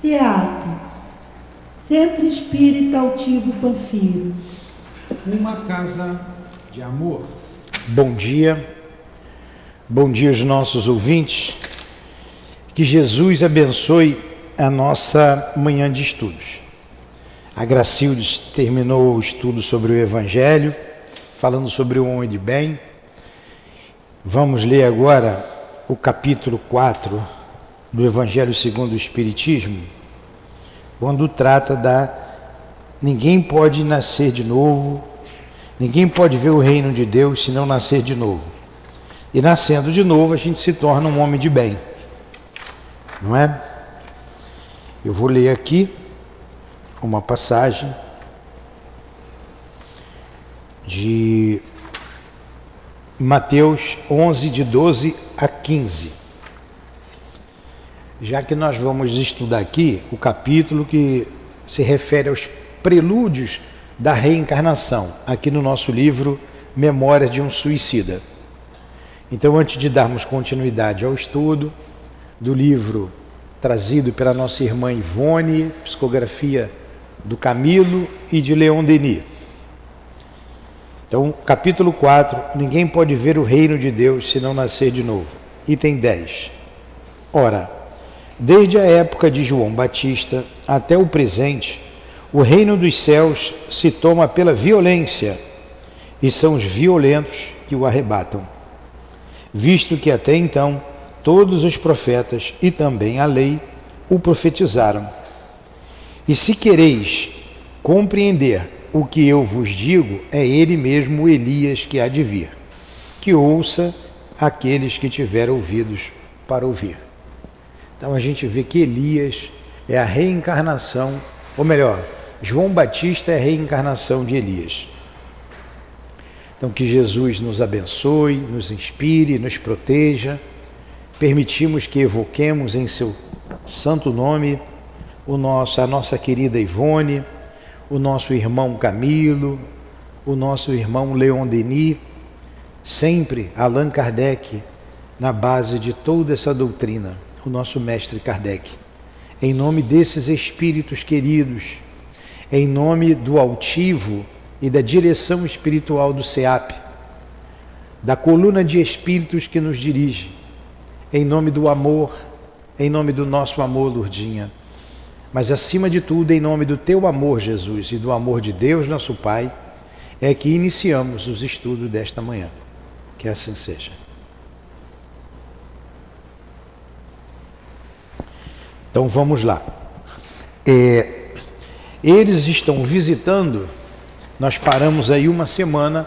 CEAP, Centro Espírita Altivo Panfiro. Uma casa de amor. Bom dia aos nossos ouvintes. Que Jesus abençoe a nossa manhã de estudos. A Gracildes terminou o estudo sobre o Evangelho, falando sobre o homem de bem. Vamos ler agora o capítulo 4 do Evangelho segundo o Espiritismo, quando trata ninguém pode nascer de novo, ninguém pode ver o reino de Deus se não nascer de novo. E nascendo de novo a gente se torna um homem de bem, não é? Eu vou ler aqui uma passagem de Mateus 11, de 12 a 15. Já que nós vamos estudar aqui o capítulo que se refere aos prelúdios da reencarnação, aqui no nosso livro Memórias de um Suicida. Então, antes de darmos continuidade ao estudo do livro trazido pela nossa irmã Ivone, psicografia do Camilo e de Leon Denis. Então, capítulo 4, ninguém pode ver o reino de Deus se não nascer de novo. Item 10. Ora, desde a época de João Batista até o presente, o reino dos céus se toma pela violência, e são os violentos que o arrebatam. Visto que até então todos os profetas e também a lei o profetizaram. E se quereis compreender o que eu vos digo, é ele mesmo Elias que há de vir, que ouça aqueles que tiverem ouvidos para ouvir. Então a gente vê que Elias é a reencarnação, ou melhor, João Batista é a reencarnação de Elias. Então que Jesus nos abençoe, nos inspire, nos proteja. Permitimos que evoquemos em seu santo nome a nossa querida Ivone, o nosso irmão Camilo, o nosso irmão Leon Denis, sempre Allan Kardec, na base de toda essa doutrina, o nosso mestre Kardec. Em nome desses espíritos queridos, em nome do altivo e da direção espiritual do CEAP, da coluna de espíritos que nos dirige, em nome do amor, em nome do nosso amor, Lourdinha, mas acima de tudo, em nome do teu amor, Jesus, e do amor de Deus, nosso Pai, é que iniciamos os estudos desta manhã. Que assim seja. Então vamos lá. Eles estão visitando, nós paramos aí uma semana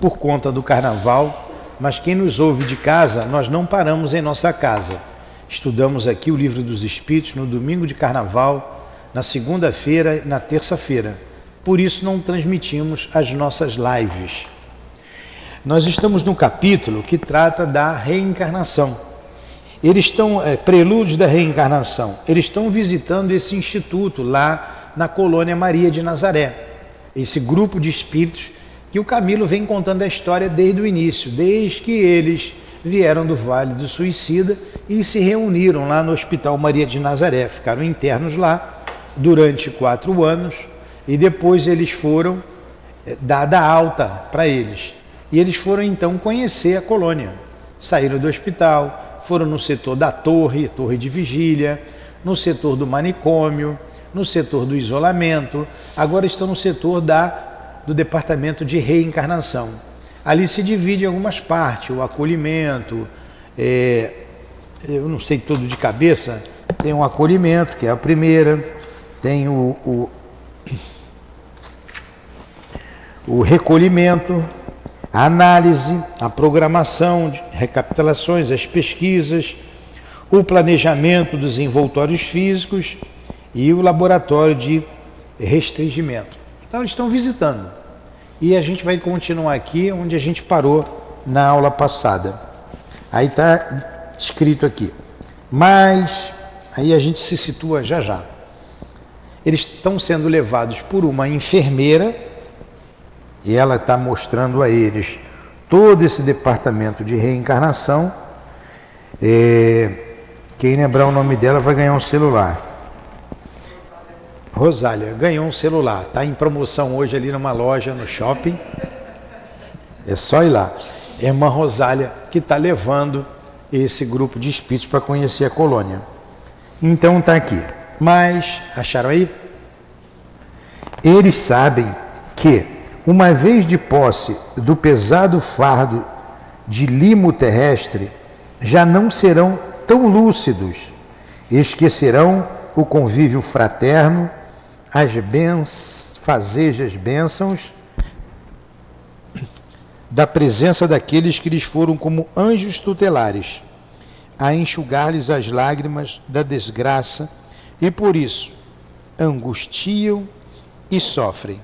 por conta do carnaval, mas quem nos ouve de casa, nós não paramos em nossa casa. Estudamos aqui o Livro dos Espíritos no domingo de carnaval, na segunda-feira e na terça-feira. Por isso não transmitimos as nossas lives. Nós estamos no capítulo que trata da reencarnação. Eles estão, prelúdios da reencarnação, eles estão visitando esse instituto lá na colônia Maria de Nazaré. Esse grupo de espíritos que o Camilo vem contando a história desde o início, desde que eles vieram do Vale do Suicida e se reuniram lá no Hospital Maria de Nazaré. Ficaram internos lá durante 4 anos e depois eles foram dada alta para eles. E eles foram então conhecer a colônia. Saíram do hospital, foram no setor da torre de vigília, no setor do manicômio, no setor do isolamento, agora estão no setor do departamento de reencarnação. Ali se divide em algumas partes, o acolhimento, eu não sei tudo de cabeça, tem um acolhimento, que é a primeira, tem o recolhimento, a análise, a programação, recapitulações, as pesquisas, o planejamento dos envoltórios físicos e o laboratório de restringimento. Então eles estão visitando. E a gente vai continuar aqui onde a gente parou na aula passada. Aí está escrito aqui. Mas, aí a gente se situa já já. Eles estão sendo levados por uma enfermeira e ela está mostrando a eles todo esse departamento de reencarnação. Quem lembrar o nome dela vai ganhar um celular. Rosália ganhou um celular, está em promoção hoje ali numa loja no shopping. É só ir lá. É a irmã Rosália que está levando esse grupo de espíritos para conhecer a colônia. Então está aqui. Mas, acharam aí? Eles sabem que, uma vez de posse do pesado fardo de limo terrestre, já não serão tão lúcidos, esquecerão o convívio fraterno, as fazejas bênçãos da presença daqueles que lhes foram como anjos tutelares, a enxugar-lhes as lágrimas da desgraça, e por isso angustiam e sofrem.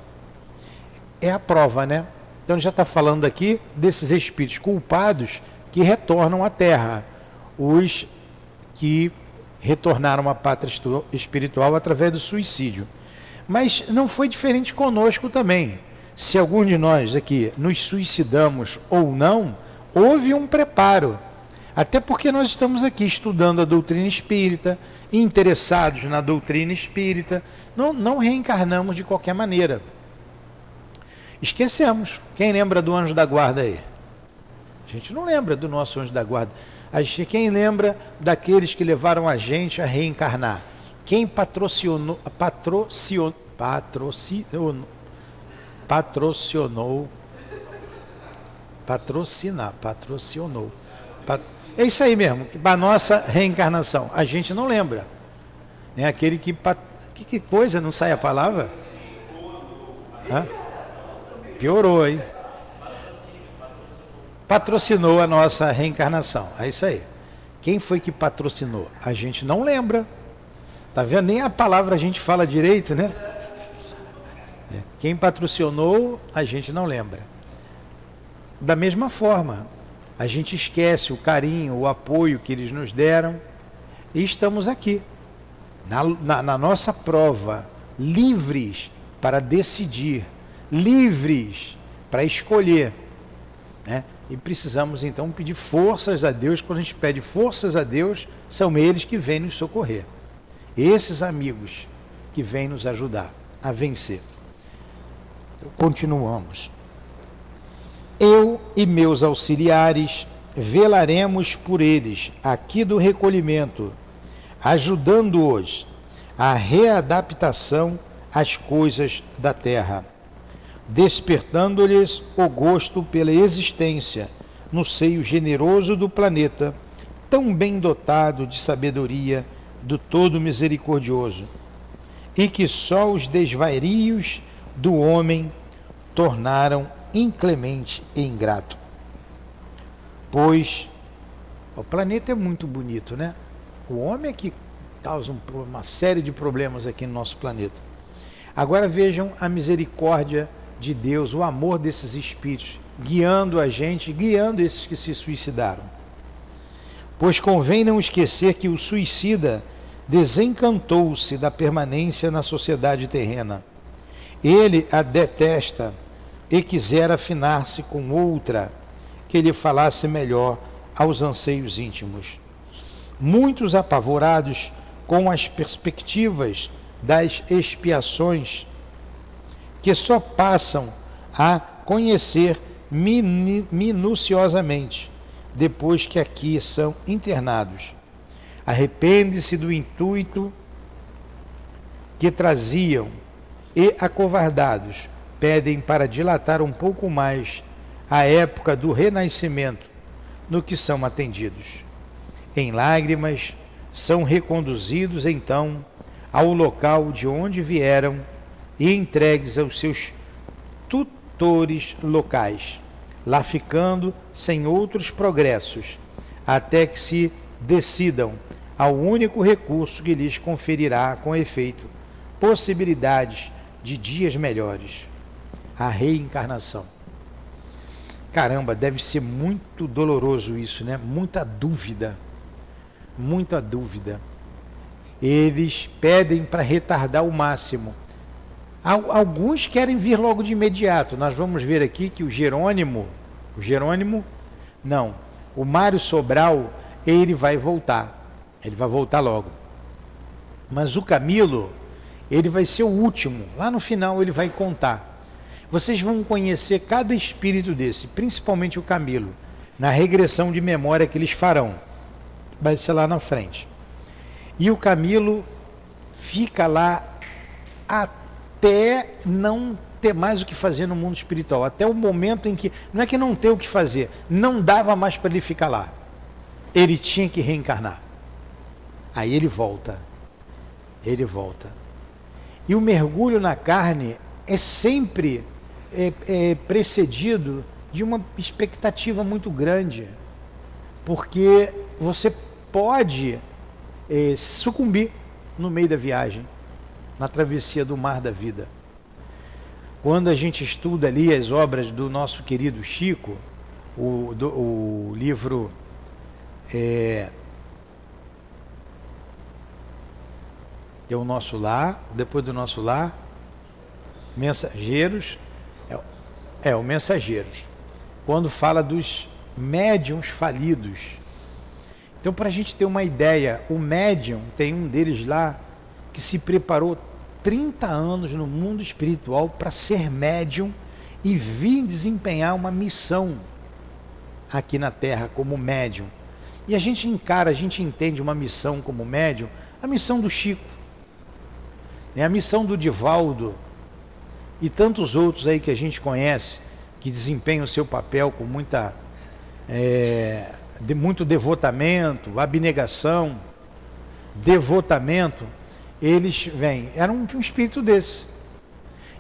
É a prova, né? Então já está falando aqui desses espíritos culpados que retornam à Terra, os que retornaram à pátria espiritual através do suicídio. Mas não foi diferente conosco também. Se algum de nós aqui nos suicidamos ou não, houve um preparo. Até porque nós estamos aqui estudando a doutrina espírita, interessados na doutrina espírita, não reencarnamos de qualquer maneira. Esquecemos. Quem lembra do anjo da guarda aí? A gente não lembra do nosso anjo da guarda. Quem lembra daqueles que levaram a gente a reencarnar? Quem patrocinou é isso aí mesmo, a nossa reencarnação. A gente não lembra. É aquele que coisa, não sai a palavra? Hã? Piorou, hein? Patrocinou a nossa reencarnação. É isso aí. Quem foi que patrocinou? A gente não lembra. Tá vendo? Nem a palavra a gente fala direito, né? Quem patrocinou, a gente não lembra. Da mesma forma, a gente esquece o carinho, o apoio que eles nos deram, e estamos aqui, na nossa prova, livres para decidir, livres para escolher, né? E precisamos então pedir forças a Deus. Quando a gente pede forças a Deus, são eles que vêm nos socorrer, esses amigos que vêm nos ajudar a vencer. Então, continuamos. Eu e meus auxiliares velaremos por eles aqui do recolhimento, ajudando-os à readaptação às coisas da terra, despertando-lhes o gosto pela existência no seio generoso do planeta, tão bem dotado de sabedoria do Todo Misericordioso, e que só os desvarios do homem tornaram inclemente e ingrato. Pois o planeta é muito bonito, né? O homem é que causa uma série de problemas aqui no nosso planeta. Agora vejam a misericórdia de Deus, o amor desses espíritos, guiando a gente, guiando esses que se suicidaram. Pois convém não esquecer que o suicida desencantou-se da permanência na sociedade terrena. Ele a detesta e quisera afinar-se com outra que lhe falasse melhor aos anseios íntimos. Muitos apavorados com as perspectivas das expiações que só passam a conhecer minuciosamente depois que aqui são internados. Arrepende-se do intuito que traziam e, acovardados, pedem para dilatar um pouco mais a época do renascimento, no que são atendidos. Em lágrimas, são reconduzidos então ao local de onde vieram e entregues aos seus tutores locais, lá ficando sem outros progressos, até que se decidam ao único recurso que lhes conferirá com efeito possibilidades de dias melhores: a reencarnação. Caramba, deve ser muito doloroso isso, né? Muita dúvida. Eles pedem para retardar o máximo. Alguns querem vir logo de imediato. Nós vamos ver aqui que o Mário Sobral, ele vai voltar logo. Mas o Camilo, Ele vai ser o último. Lá no final ele vai contar. Vocês vão conhecer cada espírito desse, principalmente o Camilo, na regressão de memória que eles farão. Vai ser lá na frente. E o Camilo fica lá até não ter mais o que fazer no mundo espiritual. Até o momento em que, não é que não ter o que fazer, não dava mais para ele ficar lá. Ele tinha que reencarnar. Aí ele volta. Ele volta. E o mergulho na carne é sempre precedido de uma expectativa muito grande. Porque você pode sucumbir no meio da viagem, na travessia do mar da vida. Quando a gente estuda ali as obras do nosso querido Chico, o livro tem o Nosso Lar, depois do Nosso Lar, Mensageiros, o Mensageiros, quando fala dos médiuns falidos. Então, para a gente ter uma ideia, o médium, tem um deles lá que se preparou 30 anos no mundo espiritual para ser médium e vir desempenhar uma missão aqui na Terra como médium. E a gente encara, a gente entende uma missão como médium, a missão do Chico, a missão do Divaldo e tantos outros aí que a gente conhece, que desempenham o seu papel com muito devotamento, abnegação, devotamento. Eles vêm, era um espírito desse.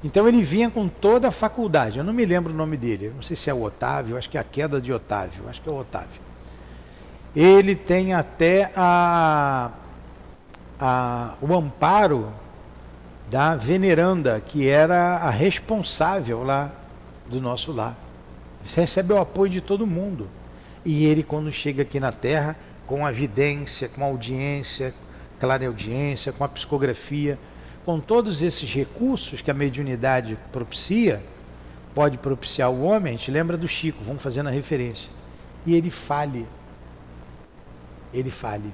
Então ele vinha com toda a faculdade. Eu não me lembro o nome dele, não sei se é o Otávio, acho que é a queda de Otávio, acho que é o Otávio. Ele tem até o amparo da veneranda, que era a responsável lá do Nosso Lar. Você recebe o apoio de todo mundo. E ele, quando chega aqui na Terra, com a vidência, com a audiência, clareaudiência, com a psicografia, com todos esses recursos que a mediunidade propicia, pode propiciar o homem. A gente lembra do Chico, vamos fazendo a referência. E ele fale. Ele faliu.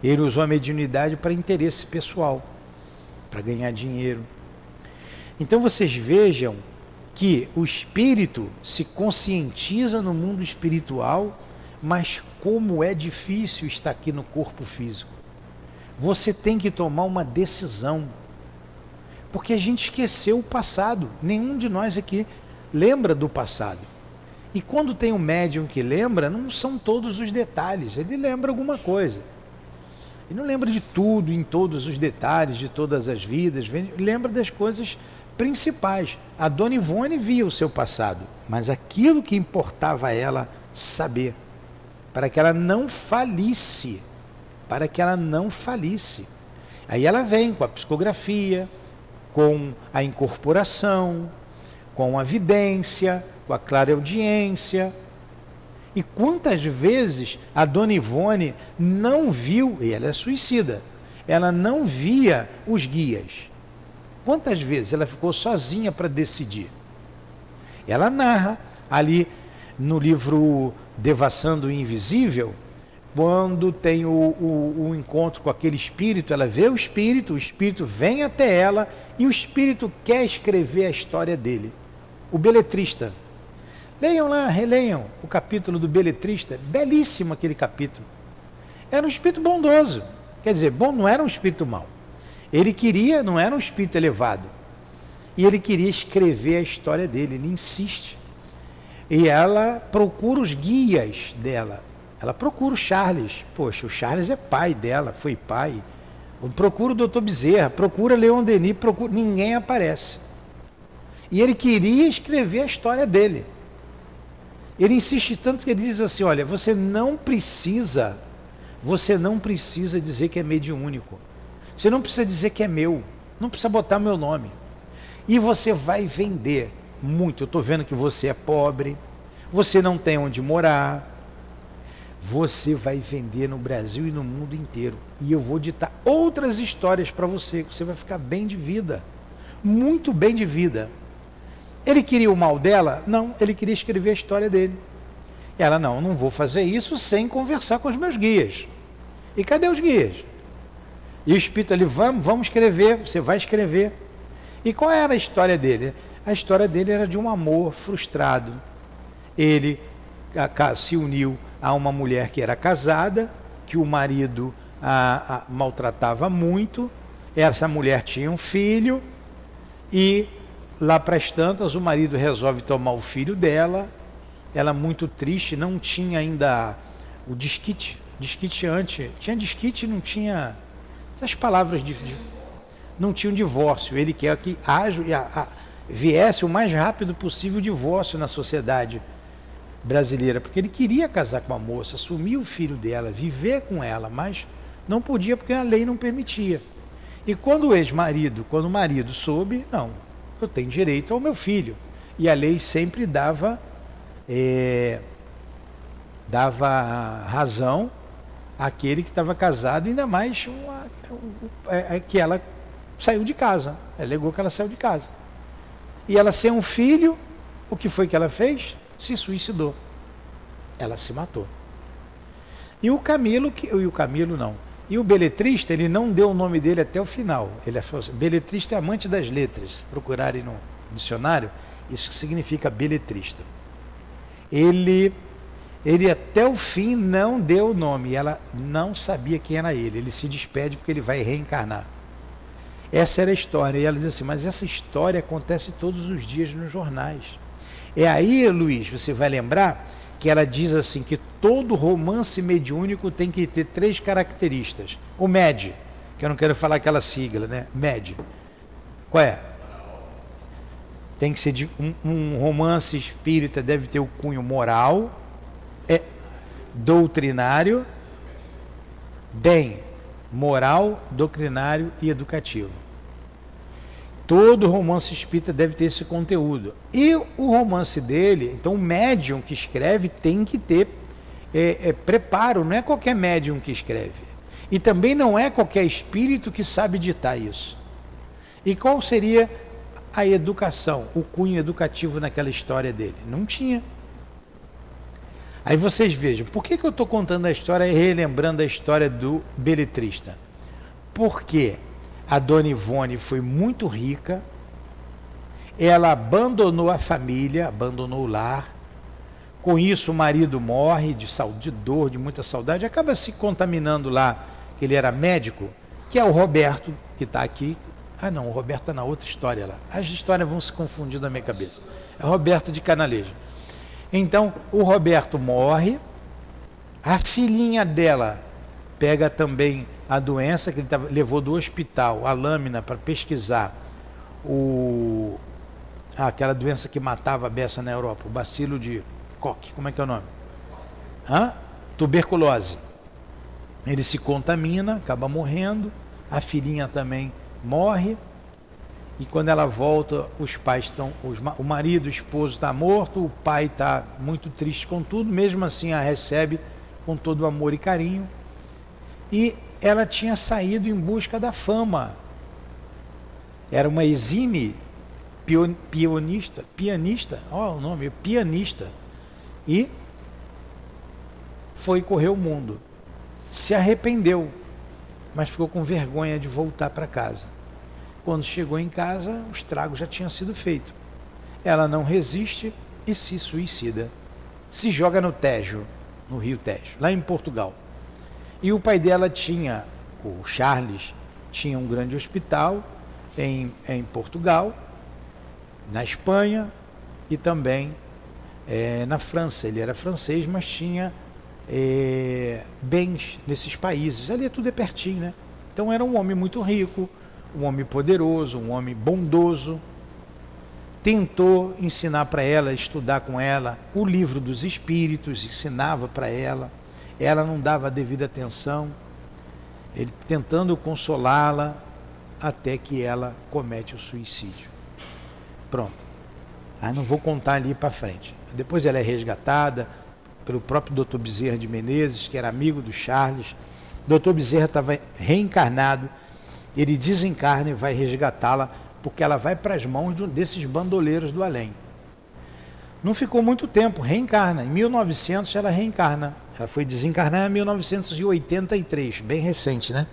Ele usou a mediunidade para interesse pessoal, para ganhar dinheiro. Então vocês vejam que o espírito se conscientiza no mundo espiritual, mas como é difícil estar aqui no corpo físico. Você tem que tomar uma decisão, porque a gente esqueceu o passado. Nenhum de nós aqui lembra do passado. E quando tem um médium que lembra, não são todos os detalhes, ele lembra alguma coisa. Ele não lembra de tudo, em todos os detalhes, de todas as vidas, lembra das coisas principais. A Dona Ivone via o seu passado, mas aquilo que importava a ela saber, para que ela não falisse, Aí ela vem com a psicografia, com a incorporação, com a vidência, com a clareaudiência. E quantas vezes a Dona Ivone não viu, e ela é suicida, ela não via os guias. Quantas vezes ela ficou sozinha para decidir? Ela narra ali no livro Devassando o Invisível, quando tem o encontro com aquele espírito, ela vê o espírito vem até ela e o espírito quer escrever a história dele. O beletrista. Leiam lá, releiam o capítulo do beletrista, belíssimo aquele capítulo. Era um espírito bondoso, quer dizer, bom, não era um espírito mau. Ele queria, não era um espírito elevado, e ele queria escrever a história dele, ele insiste. E ela procura os guias dela, ela procura o Charles, poxa, o Charles é pai dela, foi pai. Procura o Dr. Bezerra, procura Leon Denis, ninguém aparece. E ele queria escrever a história dele. Ele insiste tanto que ele diz assim, olha, você não precisa dizer que é mediúnico. Você não precisa dizer que é meu. Não precisa botar meu nome. E você vai vender muito. Eu estou vendo que você é pobre, você não tem onde morar. Você vai vender no Brasil e no mundo inteiro. E eu vou ditar outras histórias para você, que você vai ficar bem de vida. Muito bem de vida. Ele queria o mal dela? Não, ele queria escrever a história dele. Ela, não vou fazer isso sem conversar com os meus guias. E cadê os guias? E o espírito ali, vamos escrever, você vai escrever. E qual era a história dele? A história dele era de um amor frustrado. Ele se uniu a uma mulher que era casada, que o marido a maltratava muito. Essa mulher tinha um filho e lá para as tantas o marido resolve tomar o filho dela. Ela muito triste, não tinha ainda o disquite antes. Tinha disquite, não tinha essas palavras não tinha um divórcio. Ele quer que viesse o mais rápido possível o divórcio na sociedade brasileira, porque ele queria casar com a moça, assumir o filho dela, viver com ela, mas não podia porque a lei não permitia. E quando o marido soube, não, eu tenho direito ao meu filho. E a lei sempre dava razão àquele que estava casado, ainda mais que ela saiu de casa. Ela alegou que ela saiu de casa. E ela sem um filho, o que foi que ela fez? Se suicidou. Ela se matou. E o beletrista, ele não deu o nome dele até o final. Ele falou assim, beletrista é amante das letras. Se procurarem no dicionário, isso significa beletrista. Ele até o fim não deu o nome. Ela não sabia quem era ele. Ele se despede porque ele vai reencarnar. Essa era a história. E ela diz assim, mas essa história acontece todos os dias nos jornais. É aí, Luiz, você vai lembrar que ela diz assim que todo romance mediúnico tem que ter 3 características. O MED, que eu não quero falar aquela sigla, né? MED. Qual é? Tem que ser um romance espírita, deve ter o cunho moral, doutrinário, moral, doutrinário e educativo. Todo romance espírita deve ter esse conteúdo. E o romance dele, então o médium que escreve tem que ter preparo, não é qualquer médium que escreve. E também não é qualquer espírito que sabe ditar isso. E qual seria a educação, o cunho educativo naquela história dele? Não tinha. Aí vocês vejam, por que eu estou contando a história e relembrando a história do beletrista? Porque a dona Ivone foi muito rica, ela abandonou a família, abandonou o lar, com isso o marido morre de dor, de muita saudade, acaba se contaminando lá, ele era médico, que é o Roberto, que está aqui. Ah não, o Roberto está na outra história lá, as histórias vão se confundir na minha cabeça, é o Roberto de Canaleja. Então o Roberto morre, a filhinha dela pega também a doença que ele levou do hospital, a lâmina para pesquisar aquela doença que matava a beça na Europa, o bacilo de Koch, como é que é o nome? Tuberculose. Ele se contamina, acaba morrendo, a filhinha também morre, e quando ela volta, os pais o marido, o esposo está morto, o pai está muito triste com tudo, mesmo assim a recebe com todo amor e carinho, e ela tinha saído em busca da fama, era uma exímie pianista, o nome, pianista, e foi correr o mundo, se arrependeu, mas ficou com vergonha de voltar para casa. Quando chegou em casa, o estrago já tinha sido feito. Ela não resiste e se suicida. Se joga no Tejo, no Rio Tejo, lá em Portugal. E o pai dela o Charles, tinha um grande hospital em Portugal, na Espanha e também na França. Ele era francês, mas tinha bens nesses países. Ali tudo é pertinho, né? Então era um homem muito rico, um homem poderoso, um homem bondoso. Tentou ensinar para ela, estudar com ela o livro dos espíritos, ensinava para ela, ela não dava a devida atenção, ele tentando consolá-la, até que ela comete o suicídio. Pronto. Aí não vou contar ali para frente. Depois ela é resgatada pelo próprio Dr. Bezerra de Menezes, que era amigo do Charles. Dr. Bezerra estava reencarnado, ele desencarna e vai resgatá-la, porque ela vai para as mãos desses bandoleiros do além. Não ficou muito tempo, reencarna. Em 1900 ela reencarna. Ela foi desencarnar em 1983, bem recente, né?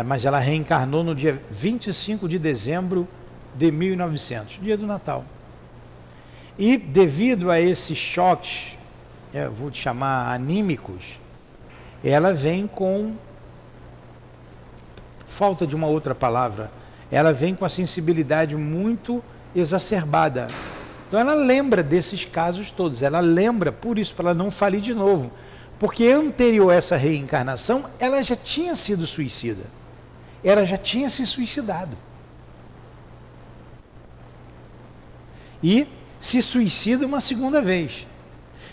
Mas ela reencarnou no dia 25 de dezembro de 1900, dia do Natal. E devido a esses choques, eu vou te chamar anímicos, ela vem com, falta de uma outra palavra, ela vem com a sensibilidade muito exacerbada. Então ela lembra desses casos todos, ela lembra, por isso, para ela não falir de novo. Porque anterior a essa reencarnação, ela já tinha sido suicida. Ela já tinha se suicidado. E se suicida uma segunda vez.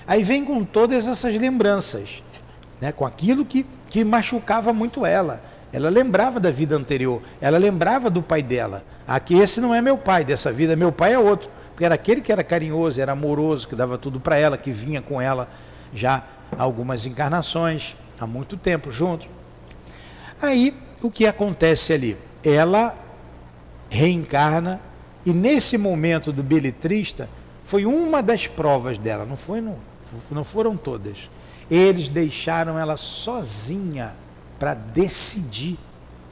Aí vem com todas essas lembranças, né, com aquilo que machucava muito ela. Ela lembrava da vida anterior, ela lembrava do pai dela. Aqui esse não é meu pai dessa vida, meu pai é outro. Porque era aquele que era carinhoso, era amoroso, que dava tudo para ela, que vinha com ela já algumas encarnações, há muito tempo junto. Aí, o que acontece ali? Ela reencarna, e nesse momento do beletrista, foi uma das provas dela, não foram todas. Eles deixaram ela sozinha para decidir.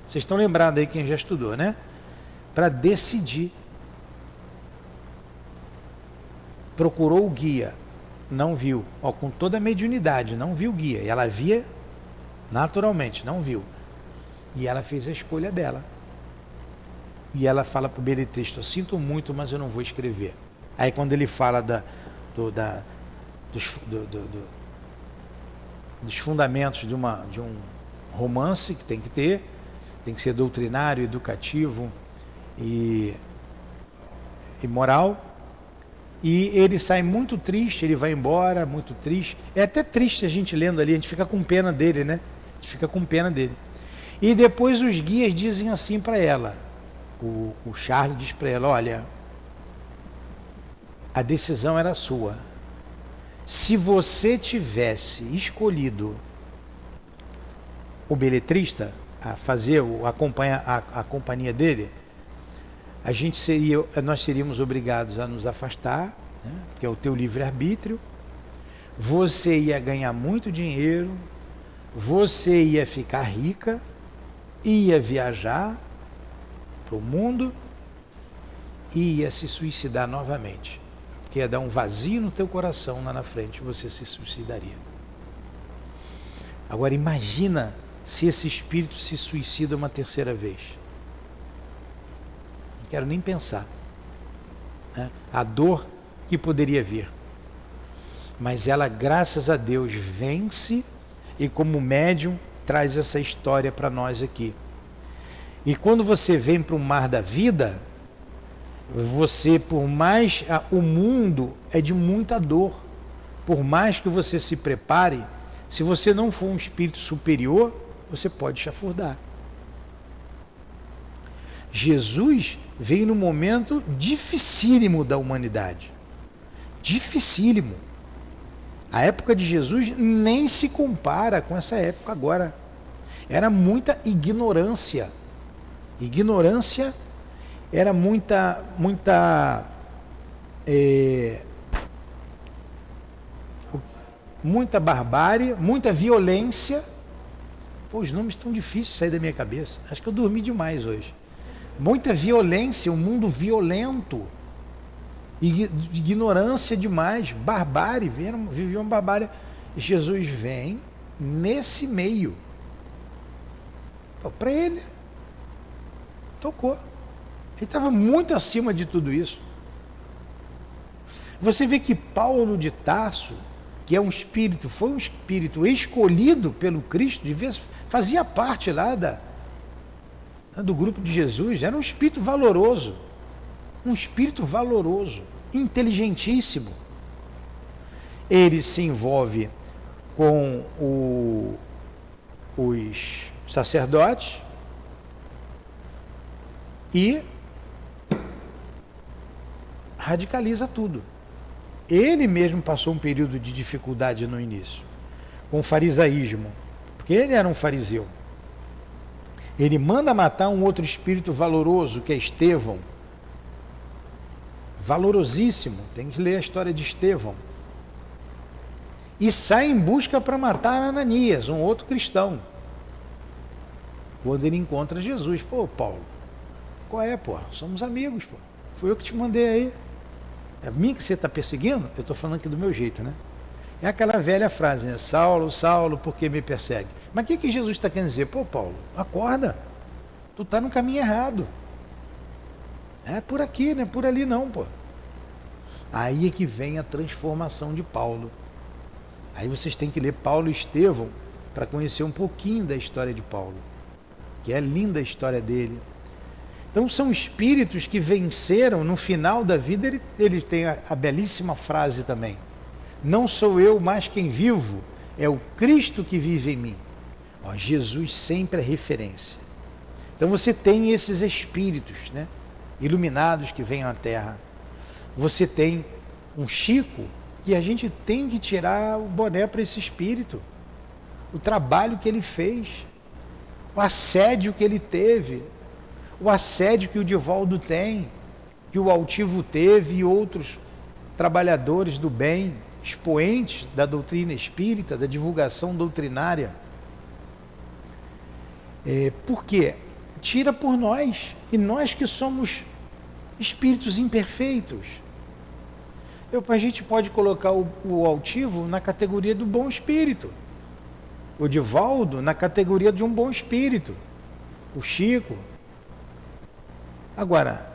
Vocês estão lembrados aí, quem já estudou, né? Para decidir. Procurou o guia, não viu. Com toda a mediunidade, não viu o guia. E ela via naturalmente, não viu. E ela fez a escolha dela. E ela fala para o beletrista: eu sinto muito, mas eu não vou escrever. Aí quando ele fala dos fundamentos de um romance que tem que ser doutrinário, educativo e moral. E ele sai muito triste, ele vai embora muito triste. É até triste a gente lendo ali, a gente fica com pena dele, né? A gente fica com pena dele. E depois os guias dizem assim para ela, o Charles diz para ela: olha, a decisão era sua. Se você tivesse escolhido o beletrista a fazer a companhia dele, nós seríamos obrigados a nos afastar, né, porque é o teu livre-arbítrio. Você ia ganhar muito dinheiro, você ia ficar rica, ia viajar para o mundo e ia se suicidar novamente, porque ia dar um vazio no teu coração lá na frente, você se suicidaria. Agora imagina se esse espírito se suicida uma terceira vez. Quero nem pensar, né? A dor que poderia vir. Mas ela, graças a Deus, vence e como médium traz essa história para nós aqui. E quando você vem para o mar da vida, você, por mais... o mundo é de muita dor. Por mais que você se prepare, se você não for um espírito superior, você pode chafurdar. Jesus veio num momento dificílimo da humanidade. Dificílimo. A época de Jesus nem se compara com essa época agora. Era muita ignorância. Ignorância era muita barbárie, muita violência. Pô, os nomes estão difíceis de sair da minha cabeça. Acho que eu dormi demais hoje. Muita violência, um mundo violento, ignorância demais, barbárie, viviam barbárie. Jesus vem nesse meio. Para ele, tocou. Ele estava muito acima de tudo isso. Você vê que Paulo de Tarso, que é um espírito, foi um espírito escolhido pelo Cristo, fazia parte lá do grupo de Jesus, era um espírito valoroso, inteligentíssimo. Ele se envolve com os sacerdotes e radicaliza tudo. Ele mesmo passou um período de dificuldade no início, com o farisaísmo, porque ele era um fariseu. Ele manda matar um outro espírito valoroso, que é Estevão. Valorosíssimo, tem que ler a história de Estevão. E sai em busca para matar Ananias, um outro cristão. quando ele encontra Jesus. Pô, Paulo, qual é, pô? Somos amigos, pô. Foi eu que te mandei aí. É a mim que você está perseguindo? Eu estou falando aqui do meu jeito, né? É aquela velha frase, né? Saulo, Saulo, por que me persegue? Mas o que Jesus está querendo dizer? Pô, Paulo, acorda. Tu está no caminho errado. É por aqui, não é por ali não, pô. Aí é que vem a transformação de Paulo. Aí vocês têm que ler Paulo e Estevão para conhecer um pouquinho da história de Paulo, que é linda a história dele. Então são espíritos que venceram no final da vida. Ele tem a belíssima frase também: não sou eu mais quem vivo, é o Cristo que vive em mim. Ó, Jesus sempre é referência. Então você tem esses espíritos, né, iluminados que vêm à Terra. Você tem um Chico, que a gente tem que tirar o boné para esse espírito. O trabalho que ele fez, o assédio que ele teve, o assédio que o Divaldo tem, que o Altivo teve e outros trabalhadores do bem, expoentes da doutrina espírita, da divulgação doutrinária. Por quê? Tira por nós, e nós que somos espíritos imperfeitos. A gente pode colocar o Altivo na categoria do bom espírito, o Divaldo na categoria de um bom espírito, o Chico. Agora,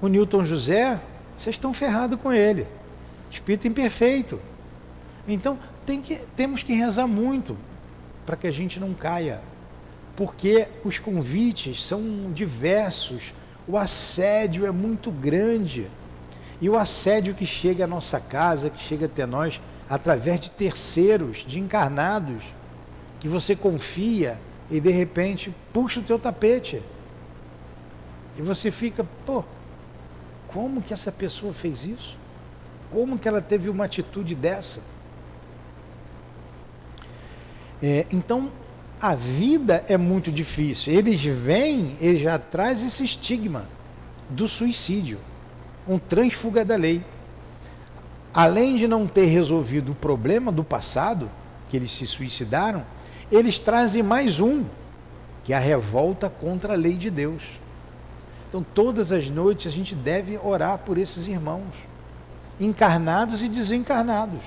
o Newton José, vocês estão ferrados com ele, espírito imperfeito. Então temos que rezar muito para que a gente não caia, porque os convites são diversos, o assédio é muito grande, e o assédio que chega à nossa casa, que chega até nós através de terceiros, de encarnados, que você confia e de repente puxa o teu tapete. E você fica, pô, como que essa pessoa fez isso? Como que ela teve uma atitude dessa? Então, a vida é muito difícil. Eles já trazem esse estigma do suicídio, um trânsfuga da lei. Além de não ter resolvido o problema do passado, que eles se suicidaram, eles trazem mais um, que é a revolta contra a lei de Deus. Então, todas as noites a gente deve orar por esses irmãos, encarnados e desencarnados,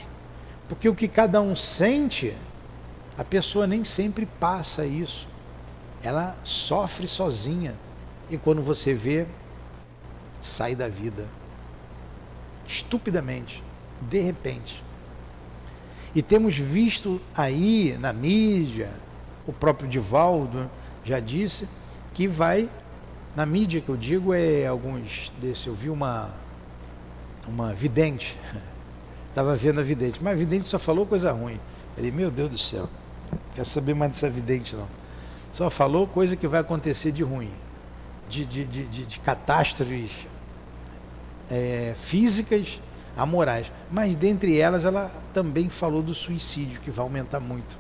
porque o que cada um sente, a pessoa nem sempre passa isso, ela sofre sozinha, e quando você vê, sai da vida, estupidamente, de repente. E temos visto aí na mídia, o próprio Divaldo já disse, que vai, na mídia que eu digo, alguns desses, eu vi uma vidente, estava vendo a vidente, mas a vidente só falou coisa ruim. Falei, meu Deus do céu, não quero saber mais dessa vidente não. Só falou coisa que vai acontecer de ruim, de catástrofes físicas a morais. Mas dentre elas ela também falou do suicídio, que vai aumentar muito.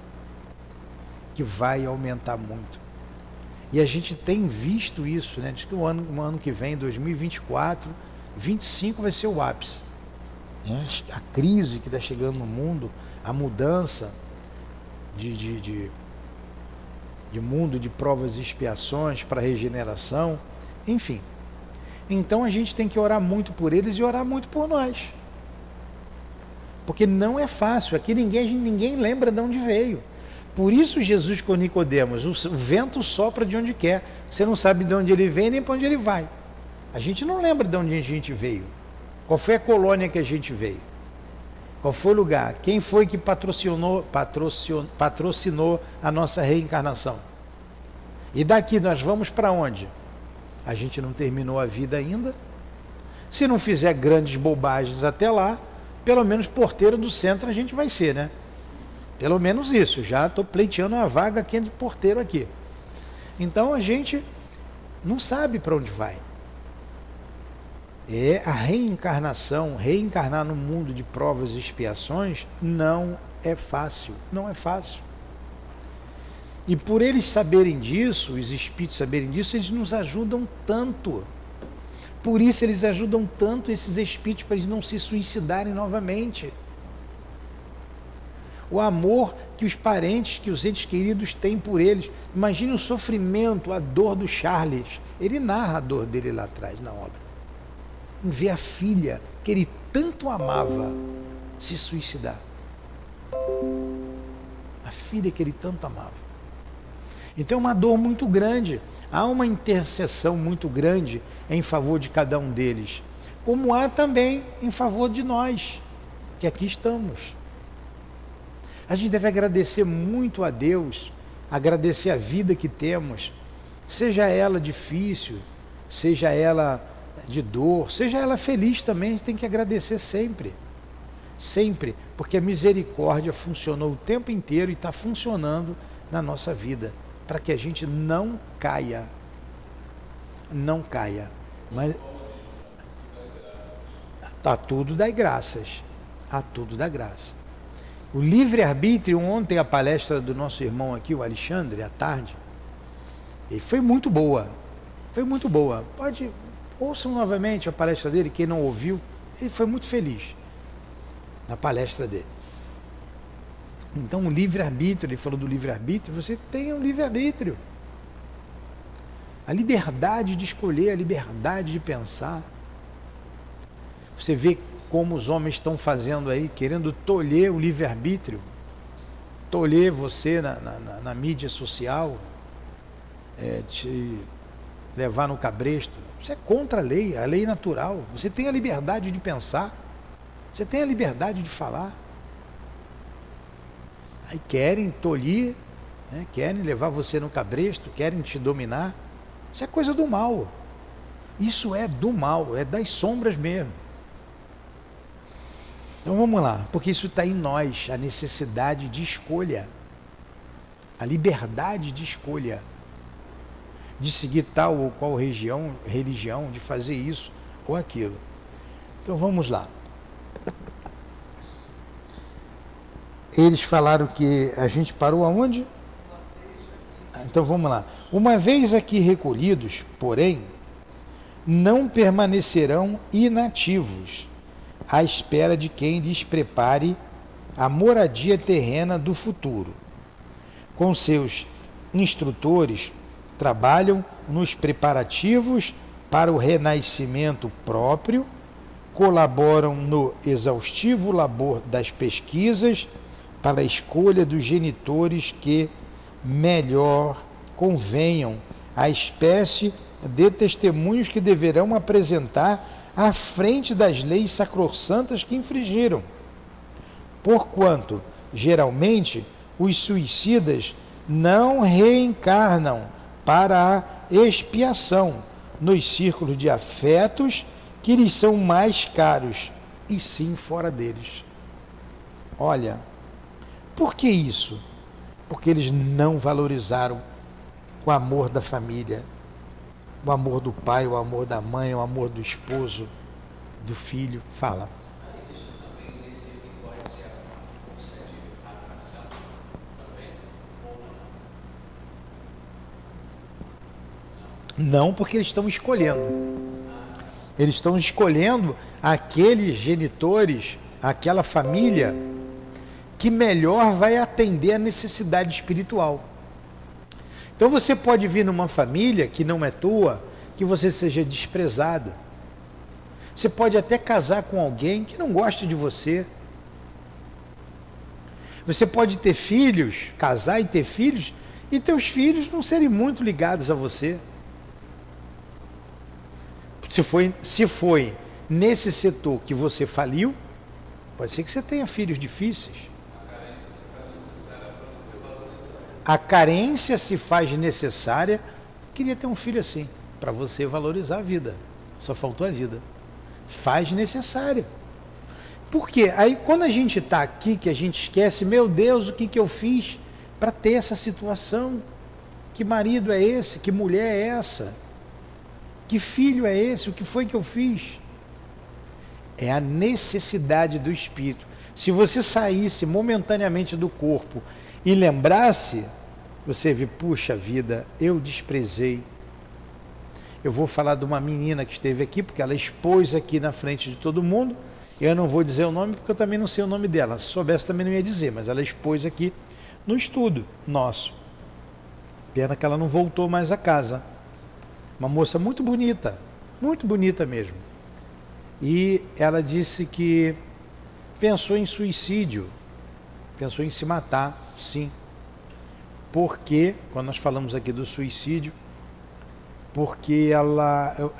E a gente tem visto isso, né? Diz que o ano que vem, 2024, 25 vai ser o ápice. A crise que está chegando no mundo, a mudança de mundo de provas e expiações para regeneração, enfim. Então a gente tem que orar muito por eles e orar muito por nós. Porque não é fácil, aqui ninguém lembra de onde veio. Por isso Jesus com Nicodemos, o vento sopra de onde quer, você não sabe de onde ele vem nem para onde ele vai. A gente não lembra de onde a gente veio, qual foi a colônia que a gente veio, qual foi o lugar, quem foi que patrocinou a nossa reencarnação. E daqui nós vamos para onde? A gente não terminou a vida ainda. Se não fizer grandes bobagens até lá, pelo menos porteiro do centro a gente vai ser, né? Pelo menos isso, já estou pleiteando uma vaga aqui de porteiro aqui. Então a gente não sabe para onde vai. A reencarnação, reencarnar no mundo de provas e expiações, não é fácil, não é fácil. E por eles saberem disso, os espíritos saberem disso, eles nos ajudam tanto. Por isso eles ajudam tanto esses espíritos para eles não se suicidarem novamente. O amor que os parentes, que os entes queridos têm por eles. Imagine o sofrimento, a dor do Charles. Ele narra a dor dele lá atrás na obra. Em ver a filha, que ele tanto amava, se suicidar. A filha que ele tanto amava. Então é uma dor muito grande. Há uma intercessão muito grande em favor de cada um deles. Como há também em favor de nós, que aqui estamos. A gente deve agradecer muito a Deus, agradecer a vida que temos, seja ela difícil, seja ela de dor, seja ela feliz também, a gente tem que agradecer sempre. Sempre, porque a misericórdia funcionou o tempo inteiro e está funcionando na nossa vida, para que a gente não caia. Não caia. Mas a tudo dá graças. A tudo dá graça. O livre-arbítrio, ontem a palestra do nosso irmão aqui, o Alexandre, à tarde, e foi muito boa. Foi muito boa. Ouçam novamente a palestra dele, quem não ouviu, ele foi muito feliz na palestra dele. Então o livre-arbítrio, ele falou do livre-arbítrio, você tem um livre-arbítrio. A liberdade de escolher, a liberdade de pensar. Você vê como os homens estão fazendo aí, querendo tolher o livre-arbítrio, tolher você na mídia social, te levar no cabresto. Isso é contra a lei natural. Você tem a liberdade de pensar, você tem a liberdade de falar. Aí querem tolir, né? Querem levar você no cabresto, querem te dominar. Isso é coisa do mal. Isso é do mal, é das sombras mesmo. Então vamos lá, porque isso está em nós, a necessidade de escolha, a liberdade de escolha, de seguir tal ou qual religião, de fazer isso ou aquilo. Então vamos lá. Eles falaram que a gente parou aonde? Então vamos lá. Uma vez aqui recolhidos, porém, não permanecerão inativos, à espera de quem lhes prepare a moradia terrena do futuro. Com seus instrutores, trabalham nos preparativos para o renascimento próprio, colaboram no exaustivo labor das pesquisas para a escolha dos genitores que melhor convenham à espécie de testemunhos que deverão apresentar à frente das leis sacrossantas que infringiram. Porquanto, geralmente, os suicidas não reencarnam para a expiação nos círculos de afetos que lhes são mais caros, e sim fora deles. Olha, por que isso? Porque eles não valorizaram o amor da família, o amor do pai, o amor da mãe, o amor do esposo, do filho. Fala. Isso também nesse pode ser uma força de atração também, ou não? Não, porque eles estão escolhendo. Eles estão escolhendo aqueles genitores, aquela família que melhor vai atender a necessidade espiritual. Então você pode vir numa família que não é tua, que você seja desprezada. Você pode até casar com alguém que não gosta de você. Você pode ter filhos, casar e ter filhos, e teus filhos não serem muito ligados a você. Se foi nesse setor que você faliu, pode ser que você tenha filhos difíceis. A carência se faz necessária. Queria ter um filho assim, para você valorizar a vida. Só faltou a vida. Faz necessária. Por quê? Aí quando a gente está aqui, que a gente esquece, meu Deus, o que eu fiz para ter essa situação? Que marido é esse? Que mulher é essa? Que filho é esse? O que foi que eu fiz? É a necessidade do espírito. Se você saísse momentaneamente do corpo e lembrasse, você vê, puxa vida, eu desprezei. Eu vou falar de uma menina que esteve aqui, porque ela expôs aqui na frente de todo mundo. Eu não vou dizer o nome, porque eu também não sei o nome dela. Se soubesse, também não ia dizer, mas ela expôs aqui no estudo nosso. Pena que ela não voltou mais a casa. Uma moça muito bonita mesmo. E ela disse que pensou em suicídio, pensou em se matar, sim. Porque, quando nós falamos aqui do suicídio, porque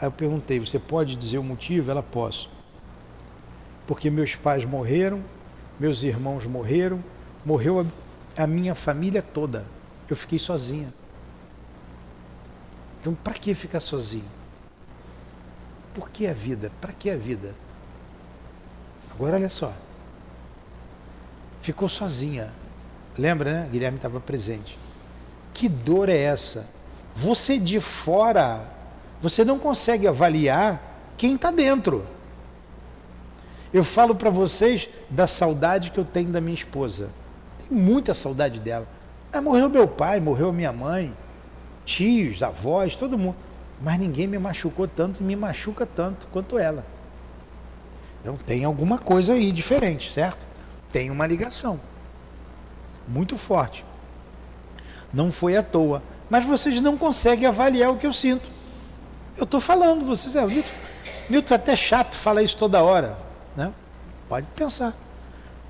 eu perguntei, você pode dizer o motivo? Ela, posso. Porque meus pais morreram, meus irmãos morreram, morreu a minha família toda. Eu fiquei sozinha. Então, para que ficar sozinho? Por que a vida? Para que a vida? Agora, olha só. Ficou sozinha. Lembra, né? Guilherme estava presente. Que dor é essa? Você de fora, você não consegue avaliar quem está dentro. Eu falo para vocês da saudade que eu tenho da minha esposa. Tenho muita saudade dela. Morreu meu pai, morreu minha mãe, tios, avós, todo mundo. Mas ninguém me machucou tanto, me machuca tanto quanto ela. Então tem alguma coisa aí diferente, certo? Tem uma ligação muito forte. Não foi à toa. Mas vocês não conseguem avaliar o que eu sinto. Eu estou falando, vocês. O Nilton é até chato falar isso toda hora, né? Pode pensar.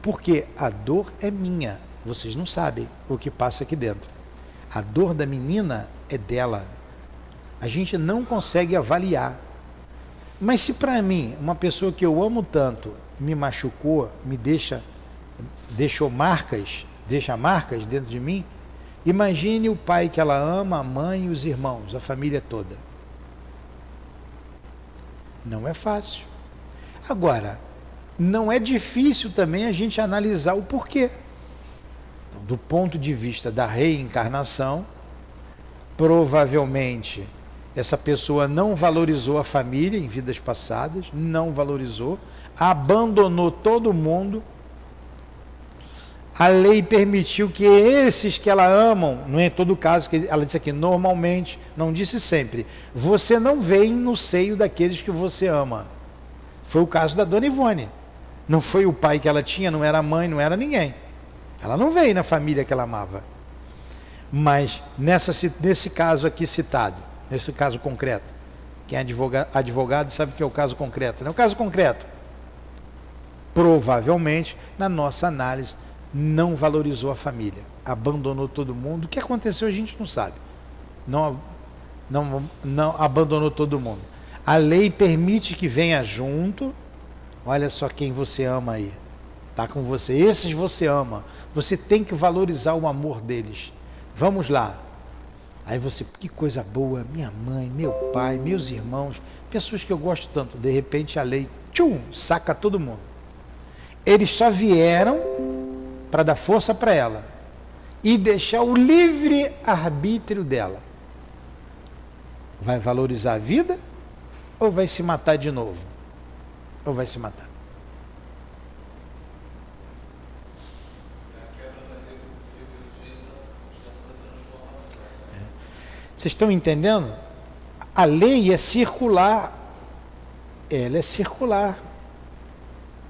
Porque a dor é minha. Vocês não sabem o que passa aqui dentro. A dor da menina é dela. A gente não consegue avaliar. Mas se para mim, uma pessoa que eu amo tanto, me machucou, me deixou marcas, deixa marcas dentro de mim, imagine o pai que ela ama, a mãe e os irmãos, a família toda. Não é fácil. Agora, não é difícil também a gente analisar o porquê. Então, do ponto de vista da reencarnação, provavelmente essa pessoa não valorizou a família em vidas passadas, não valorizou, abandonou todo mundo. A lei permitiu que esses que ela amam, não é em todo caso, que ela disse aqui, normalmente, não disse sempre, você não vem no seio daqueles que você ama. Foi o caso da Dona Ivone. Não foi o pai que ela tinha, não era a mãe, não era ninguém. Ela não veio na família que ela amava. Mas nesse caso aqui citado, nesse caso concreto, quem é advogado sabe que é o caso concreto, não é o caso concreto. Provavelmente, na nossa análise, não valorizou a família, abandonou todo mundo. O que aconteceu a gente não sabe. Não abandonou todo mundo. A lei permite que venha junto. Olha só quem você ama aí. Está com você. Esses você ama. Você tem que valorizar o amor deles. Vamos lá. Aí você, que coisa boa, minha mãe, meu pai, meus irmãos, pessoas que eu gosto tanto. De repente a lei, saca todo mundo. Eles só vieram para dar força para ela e deixar o livre arbítrio dela. Vai valorizar a vida ou vai se matar de novo? Ou vai se matar? Vocês estão entendendo? A lei é circular. Ela é circular.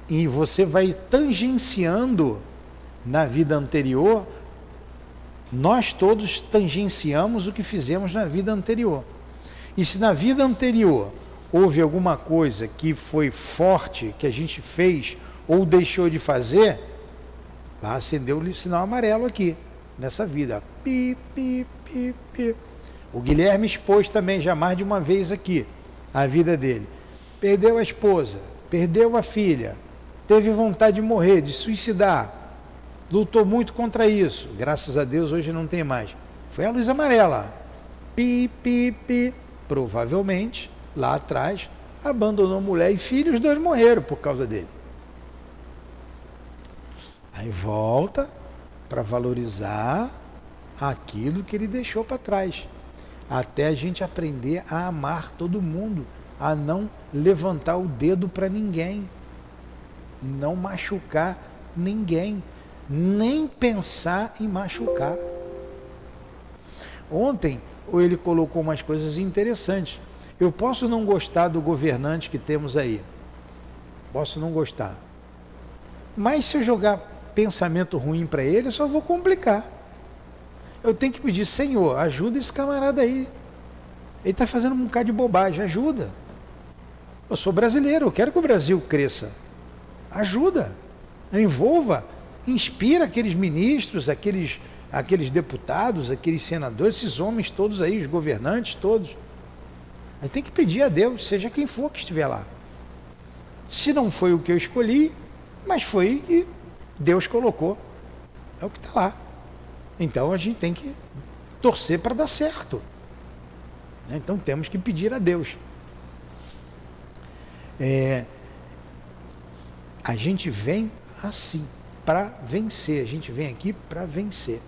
E você vai tangenciando na vida anterior. Nós todos tangenciamos o que fizemos na vida anterior. E se na vida anterior houve alguma coisa que foi forte, que a gente fez ou deixou de fazer, vai acender o sinal amarelo aqui, nessa vida. Pi, pi, pi, pi. O Guilherme expôs também já mais de uma vez aqui a vida dele. Perdeu a esposa, perdeu a filha, teve vontade de morrer, de suicidar, lutou muito contra isso. Graças a Deus hoje não tem mais. Foi a luz amarela. Pi, pi, pi. Provavelmente, lá atrás, abandonou mulher e filho, os dois morreram por causa dele. Aí volta para valorizar aquilo que ele deixou para trás. Até a gente aprender a amar todo mundo, a não levantar o dedo para ninguém, não machucar ninguém, nem pensar em machucar. Ontem ele colocou umas coisas interessantes. Eu posso não gostar do governante que temos aí, posso não gostar, mas se eu jogar pensamento ruim para ele, eu só vou complicar. eu tenho que pedir, Senhor, ajuda esse camarada aí. Ele está fazendo um bocado de bobagem, ajuda. Eu sou brasileiro, eu quero que o Brasil cresça. Ajuda, envolva, inspira aqueles ministros, aqueles deputados, aqueles senadores, esses homens todos aí, os governantes todos. Mas tem que pedir a Deus, seja quem for que estiver lá. Se não foi o que eu escolhi, mas foi o que Deus colocou. É o que está lá. Então a gente tem que torcer para dar certo. Então temos que pedir a Deus. A gente vem assim, para vencer. A gente vem aqui para vencer.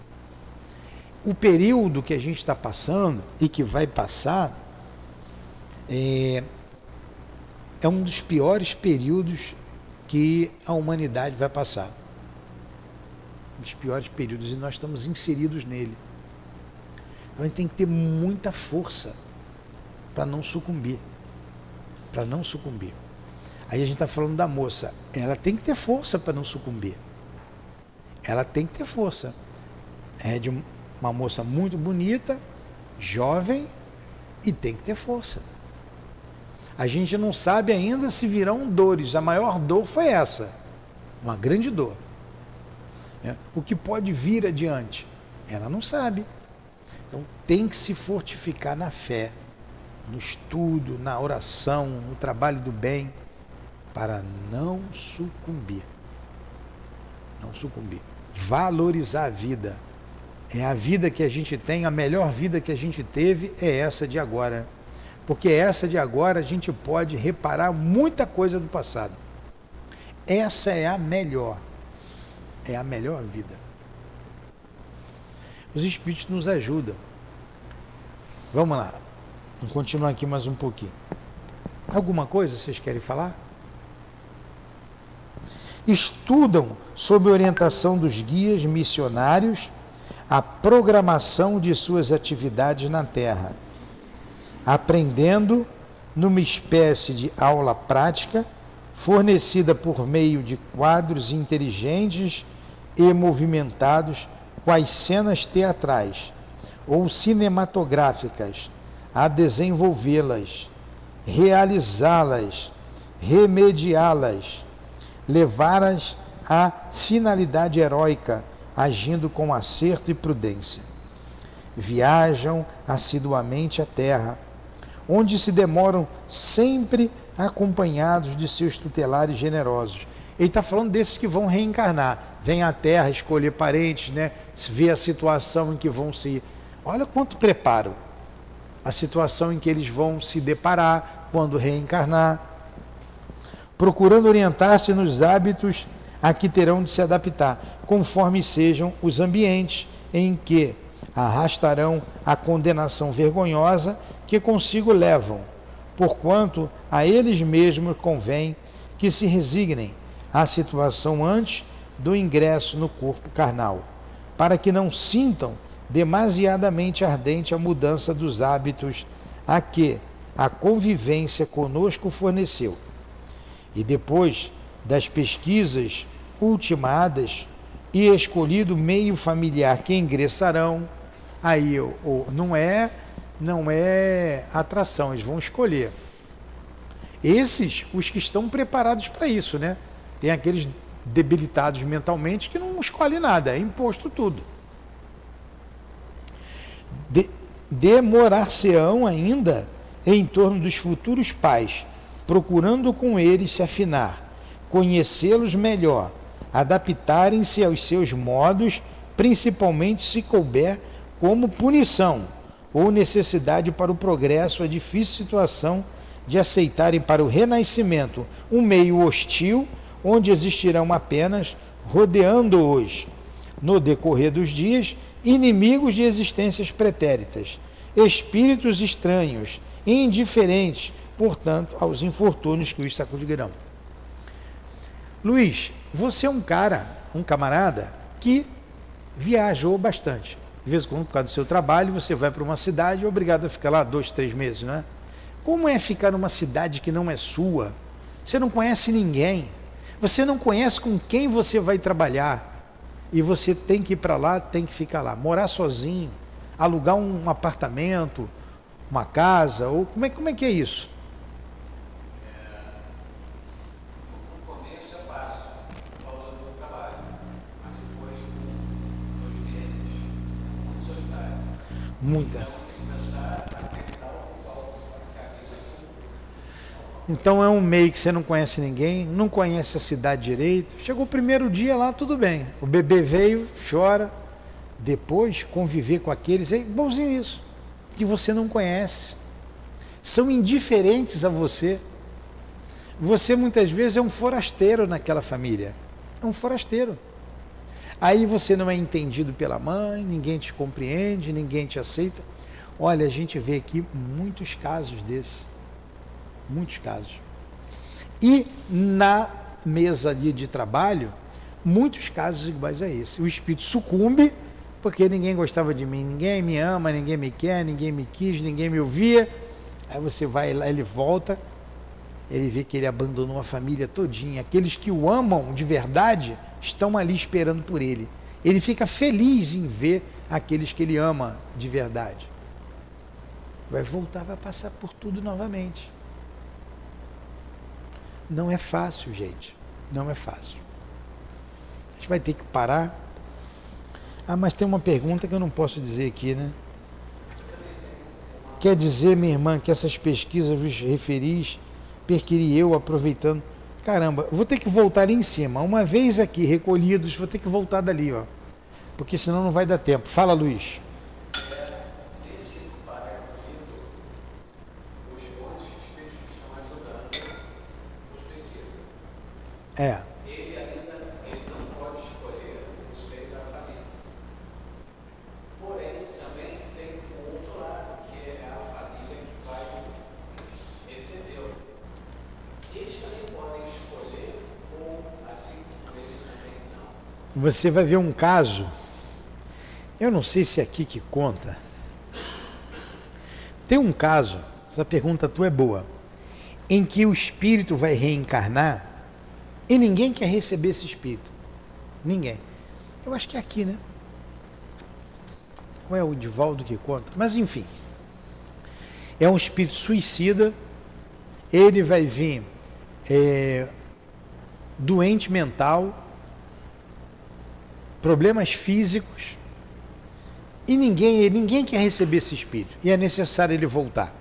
O período que a gente está passando e que vai passar é um dos piores períodos que a humanidade vai passar. Um dos piores períodos, e nós estamos inseridos nele. Então a gente tem que ter muita força para não sucumbir. Para não sucumbir. Aí a gente está falando da moça. Ela tem que ter força para não sucumbir. Ela tem que ter força. É de uma moça muito bonita, jovem, e tem que ter força. A gente não sabe ainda se virão dores. A maior dor foi essa. Uma grande dor. O que pode vir adiante? Ela não sabe. Então tem que se fortificar na fé, no estudo, na oração, no trabalho do bem, para não sucumbir. Não sucumbir. Valorizar a vida. É a vida que a gente tem, a melhor vida que a gente teve é essa de agora. Porque essa de agora a gente pode reparar muita coisa do passado. Essa é a melhor. É a melhor vida. Os Espíritos nos ajudam. Vamos lá. Vamos continuar aqui mais um pouquinho. Alguma coisa vocês querem falar? Estudam, sob orientação dos guias missionários, a programação de suas atividades na Terra, aprendendo numa espécie de aula prática, fornecida por meio de quadros inteligentes e movimentados, quais cenas teatrais ou cinematográficas, a desenvolvê-las, realizá-las, remediá-las, levá-las à finalidade heróica, agindo com acerto e prudência. Viajam assiduamente à Terra, onde se demoram sempre acompanhados de seus tutelares generosos. Ele está falando desses que vão reencarnar, vêm à Terra escolher parentes, né? Ver a situação em que vão se... Olha quanto preparo. A situação em que eles vão se deparar quando reencarnar, procurando orientar-se nos hábitos a que terão de se adaptar, conforme sejam os ambientes em que arrastarão a condenação vergonhosa que consigo levam, porquanto a eles mesmos convém que se resignem à situação antes do ingresso no corpo carnal, para que não sintam demasiadamente ardente a mudança dos hábitos a que a convivência conosco forneceu. E depois das pesquisas ultimadas e escolhido o meio familiar que ingressarão, aí não é atração, eles vão escolher. Esses, os que estão preparados para isso, né? Tem aqueles debilitados mentalmente que não escolhem nada, é imposto tudo. Demorar-se-ão ainda em torno dos futuros pais, procurando com eles se afinar, conhecê-los melhor, adaptarem-se aos seus modos, principalmente se couber como punição ou necessidade para o progresso a difícil situação de aceitarem para o renascimento um meio hostil, onde existirão apenas, rodeando-os no decorrer dos dias, inimigos de existências pretéritas, espíritos estranhos, indiferentes, portanto, aos infortúnios que os sacudirão. Luiz, você é um camarada que viajou bastante. De vez em quando, por causa do seu trabalho, você vai para uma cidade e é obrigado a ficar lá 2, 3 meses, né? Como é ficar numa cidade que não é sua? Você não conhece ninguém. Você não conhece com quem você vai trabalhar. e você tem que ir para lá, tem que ficar lá. Morar sozinho, alugar um apartamento, uma casa, ou como é que é isso? No começo é fácil, por causa do trabalho, mas depois, com 2 meses, muito solitário. Muita. Então tem que começar a tentar ocupar a cabeça com Então é um meio que você não conhece ninguém, não conhece a cidade direito. Chegou o primeiro dia lá, tudo bem. O bebê veio, chora. Depois, conviver com aqueles, é igualzinho isso, que você não conhece. São indiferentes a você. Você muitas vezes é um forasteiro naquela família. É um forasteiro. Aí você não é entendido pela mãe, ninguém te compreende, ninguém te aceita. Olha, a gente vê aqui muitos casos desses. Muitos casos. E na mesa ali de trabalho, muitos casos iguais a esse. O espírito sucumbe, porque ninguém gostava de mim, ninguém me ama, ninguém me quer, ninguém me quis, ninguém me ouvia. Aí você vai lá, ele volta, ele vê que ele abandonou a família todinha. Aqueles que o amam de verdade estão ali esperando por ele. Ele fica feliz em ver aqueles que ele ama de verdade. Vai voltar, vai passar por tudo novamente. Não é fácil, gente. Não é fácil. A gente vai ter que parar. Ah, mas tem uma pergunta que eu não posso dizer aqui, né? Quer dizer, minha irmã, que essas pesquisas vos referis, perquiri eu aproveitando. Caramba, vou ter que voltar ali em cima. Uma vez aqui recolhidos, vou ter que voltar dali, ó. Porque senão não vai dar tempo. Fala, Luiz. Nesse parágrafo lido, os bons espíritos estão ajudando o suicida. É. Ele não pode escolher o seio da família. Porém, também tem o outro lado, que é a família que vai recebê-lo. Eles também podem escolher, ou assim como ele também não. Você vai ver um caso, eu não sei se é aqui que conta. Tem um caso, essa pergunta tua é boa, em que o espírito vai reencarnar e ninguém quer receber esse espírito. Ninguém. Eu acho que é aqui, né? Não é o Divaldo que conta? Mas enfim. É um espírito suicida. Ele vai vir doente mental, problemas físicos, e ninguém quer receber esse espírito. E é necessário ele voltar.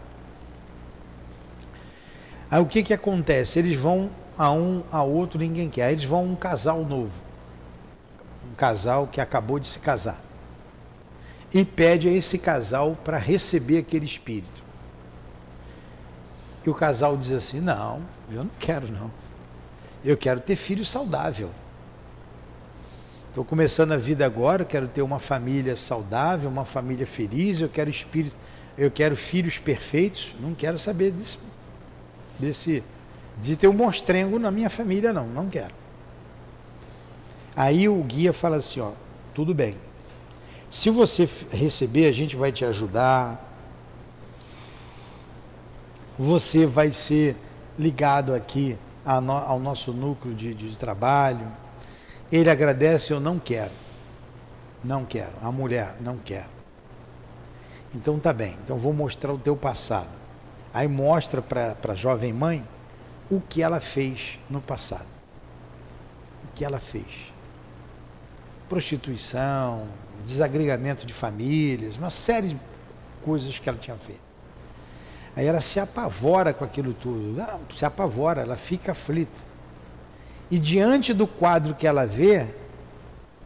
Aí o que acontece? Eles vão a um, a outro, ninguém quer. Aí eles vão a um casal novo. Um casal que acabou de se casar. E pede a esse casal para receber aquele espírito. E o casal diz assim, não, eu não quero não. Eu quero ter filho saudável. Estou começando a vida agora, eu quero ter uma família saudável, uma família feliz, eu quero filhos perfeitos, não quero saber de ter um monstrengo na minha família, não quero. Aí o guia fala assim, ó, tudo bem, se você receber, a gente vai te ajudar, você vai ser ligado aqui ao nosso núcleo de trabalho. Ele agradece, eu não quero, a mulher não quer. Então tá bem, então vou mostrar o teu passado. Aí mostra para a jovem mãe o que ela fez no passado. O que ela fez. Prostituição, desagregamento de famílias, uma série de coisas que ela tinha feito. Aí ela se apavora com aquilo tudo. Se apavora, ela fica aflita. E diante do quadro que ela vê,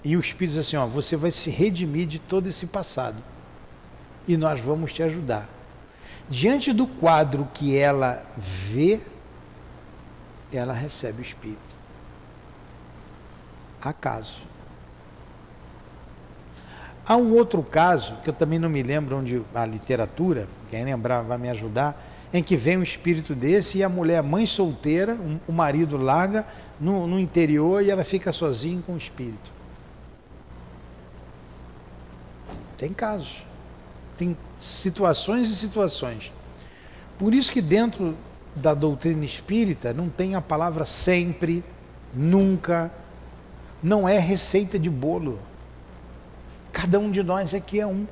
e o Espírito diz assim, ó, você vai se redimir de todo esse passado. E nós vamos te ajudar. Diante do quadro que ela vê, ela recebe o Espírito. Acaso. Há um outro caso, que eu também não me lembro onde a literatura, quem lembrar vai me ajudar, em que vem um espírito desse e a mulher, mãe solteira, o marido larga no interior e ela fica sozinha com o espírito. Tem casos. Tem situações e situações. Por isso que dentro da doutrina espírita não tem a palavra sempre, nunca, não é receita de bolo. Cada um de nós aqui é um.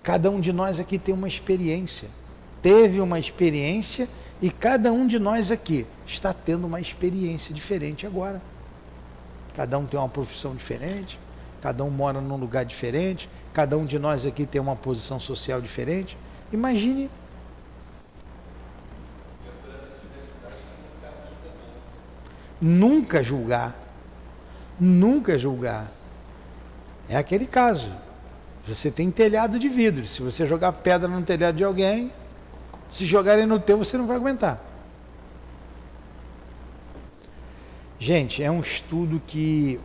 Cada um de nós aqui tem uma experiência. Teve uma experiência e cada um de nós aqui está tendo uma experiência diferente agora. Cada um tem uma profissão diferente, cada um mora num lugar diferente, cada um de nós aqui tem uma posição social diferente. Imagine. Nunca julgar. Nunca julgar. É aquele caso. Você tem telhado de vidro. Se você jogar pedra no telhado de alguém, se jogarem no teu, você não vai aguentar. Gente, é um estudo que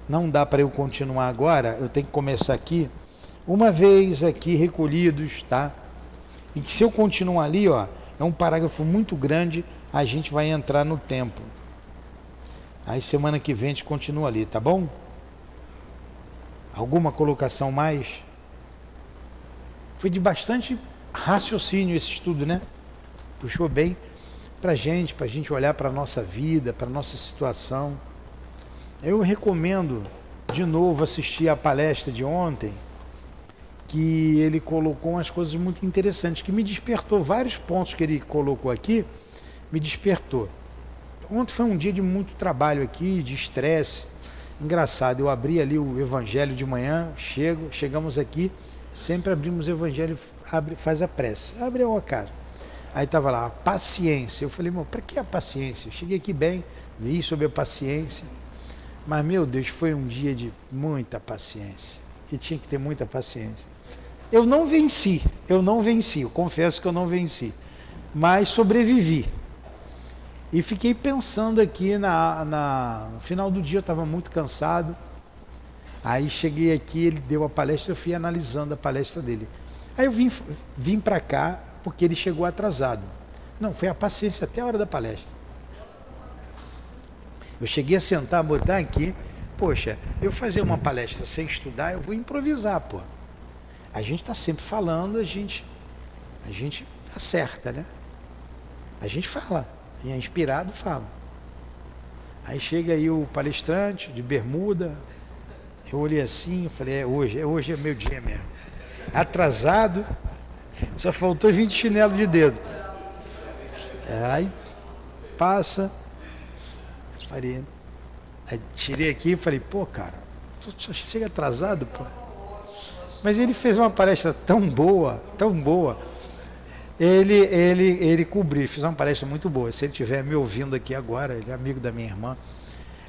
não dá para eu continuar agora. Eu tenho que começar aqui. Uma vez aqui recolhidos, tá? E que se eu continuar ali, ó, é um parágrafo muito grande, a gente vai entrar no tempo. Aí semana que vem a gente continua ali, tá bom? Alguma colocação mais? Foi de bastante raciocínio esse estudo, né? Puxou bem para a gente olhar para a nossa vida, para a nossa situação. Eu recomendo de novo assistir a palestra de ontem, que ele colocou umas coisas muito interessantes, que me despertou vários pontos que ele colocou aqui, me despertou. Ontem foi um dia de muito trabalho aqui, de estresse. Engraçado, eu abri ali o evangelho de manhã, chegamos aqui, sempre abrimos o evangelho, faz a prece, abre ao acaso. Aí estava lá, a paciência. Eu falei, meu, para que a paciência? Eu cheguei aqui bem, li sobre a paciência, mas meu Deus, foi um dia de muita paciência, e tinha que ter muita paciência. Eu não venci, eu confesso que eu não venci, mas sobrevivi. E fiquei pensando aqui, no final do dia eu estava muito cansado, aí cheguei aqui, ele deu a palestra, eu fui analisando a palestra dele. Aí eu vim para cá, porque ele chegou atrasado. Não, foi a paciência até a hora da palestra. Eu cheguei a sentar, botar aqui, poxa, eu fazer uma palestra sem estudar, eu vou improvisar, pô. A gente está sempre falando, a gente acerta, né? A gente fala. E é inspirado, fala. Aí chega aí o palestrante de bermuda, eu olhei assim, falei, hoje é meu dia mesmo. Atrasado, só faltou 20 chinelos de dedo. Aí passa, falei, aí tirei aqui e falei, pô, cara, tu só chega atrasado, pô. Mas ele fez uma palestra tão boa, ele cobriu, fez uma palestra muito boa. Se ele estiver me ouvindo aqui agora, ele é amigo da minha irmã.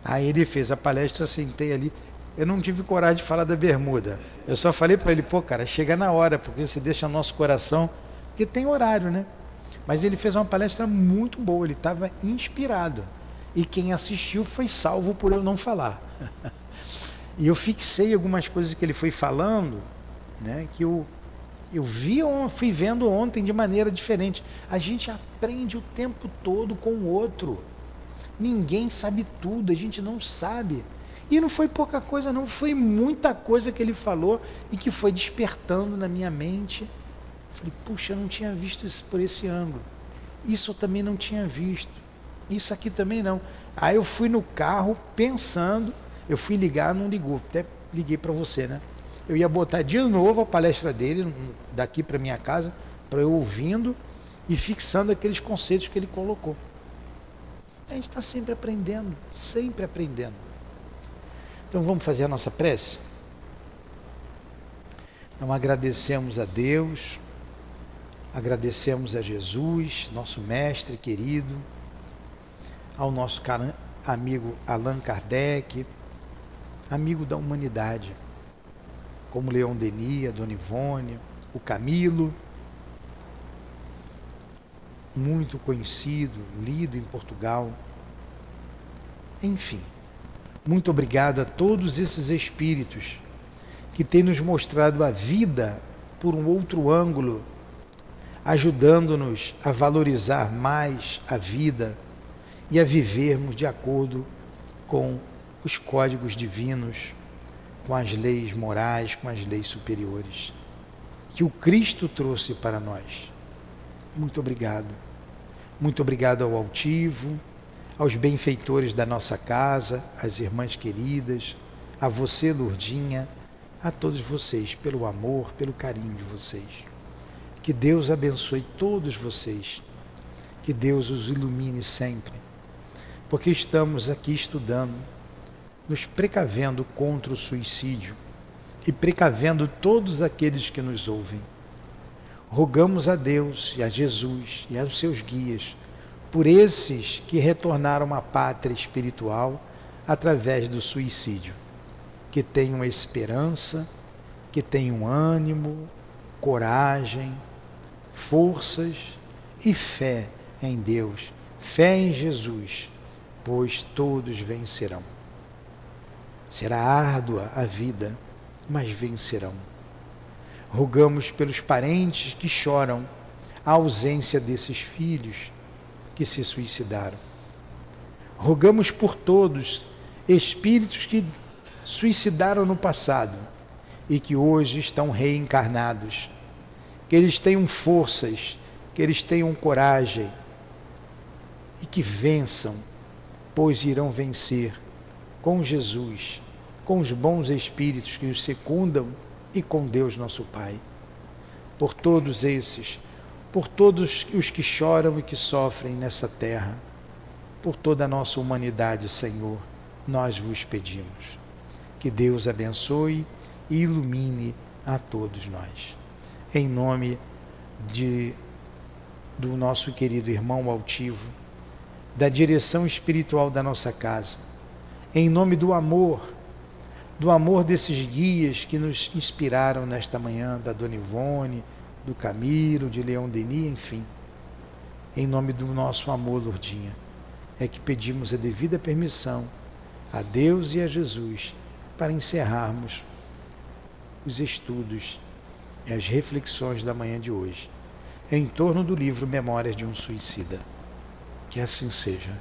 Aí ele fez a palestra, eu sentei ali. Eu não tive coragem de falar da bermuda. Eu só falei para ele, pô, cara, chega na hora, porque você deixa o nosso coração, porque tem horário, né? Mas ele fez uma palestra muito boa, ele estava inspirado. E quem assistiu foi salvo por eu não falar. E eu fixei algumas coisas que ele foi falando, né, que eu fui vendo ontem de maneira diferente. A gente aprende o tempo todo com o outro. Ninguém sabe tudo, a gente não sabe. E não foi pouca coisa não, foi muita coisa que ele falou e que foi despertando na minha mente. Falei, puxa, eu não tinha visto isso por esse ângulo. Isso eu também não tinha visto. Isso aqui também não. Aí eu fui no carro pensando, eu fui ligar, não ligou. Até liguei para você, né? Eu ia botar de novo a palestra dele daqui para minha casa, para eu ouvindo e fixando aqueles conceitos que ele colocou. A gente está sempre aprendendo, sempre aprendendo. Então vamos fazer a nossa prece? Então agradecemos a Deus, agradecemos a Jesus, nosso mestre querido, ao nosso amigo Allan Kardec, amigo da humanidade, como Leon Denis, a Dona Ivone, o Camilo, muito conhecido, lido em Portugal. Enfim, muito obrigado a todos esses espíritos que têm nos mostrado a vida por um outro ângulo, ajudando-nos a valorizar mais a vida e a vivermos de acordo com os códigos divinos, com as leis morais, com as leis superiores que o Cristo trouxe para nós. Muito obrigado. Muito obrigado ao altivo, aos benfeitores da nossa casa, às irmãs queridas, a você, Lourdinha, a todos vocês, pelo amor, pelo carinho de vocês. Que Deus abençoe todos vocês, que Deus os ilumine sempre, porque estamos aqui estudando, nos precavendo contra o suicídio e precavendo todos aqueles que nos ouvem. Rogamos a Deus e a Jesus e aos seus guias por esses que retornaram à pátria espiritual através do suicídio, que tenham esperança, que tenham ânimo, coragem, forças e fé em Deus, fé em Jesus, pois todos vencerão. Será árdua a vida, mas vencerão. Rogamos pelos parentes que choram a ausência desses filhos que se suicidaram. Rogamos por todos espíritos que suicidaram no passado e que hoje estão reencarnados, que eles tenham forças, que eles tenham coragem e que vençam, pois irão vencer com Jesus, com os bons espíritos que os secundam e com Deus nosso Pai. Por todos esses, por todos os que choram e que sofrem nessa terra, por toda a nossa humanidade, Senhor, nós vos pedimos. Que Deus abençoe e ilumine a todos nós. Em nome do nosso querido irmão altivo, da direção espiritual da nossa casa, em nome do amor desses guias que nos inspiraram nesta manhã, da Dona Ivone, do Camilo, de Leão Denis, enfim, em nome do nosso amor, Lourdinha, é que pedimos a devida permissão a Deus e a Jesus para encerrarmos os estudos e as reflexões da manhã de hoje, em torno do livro Memórias de um Suicida. Que assim seja.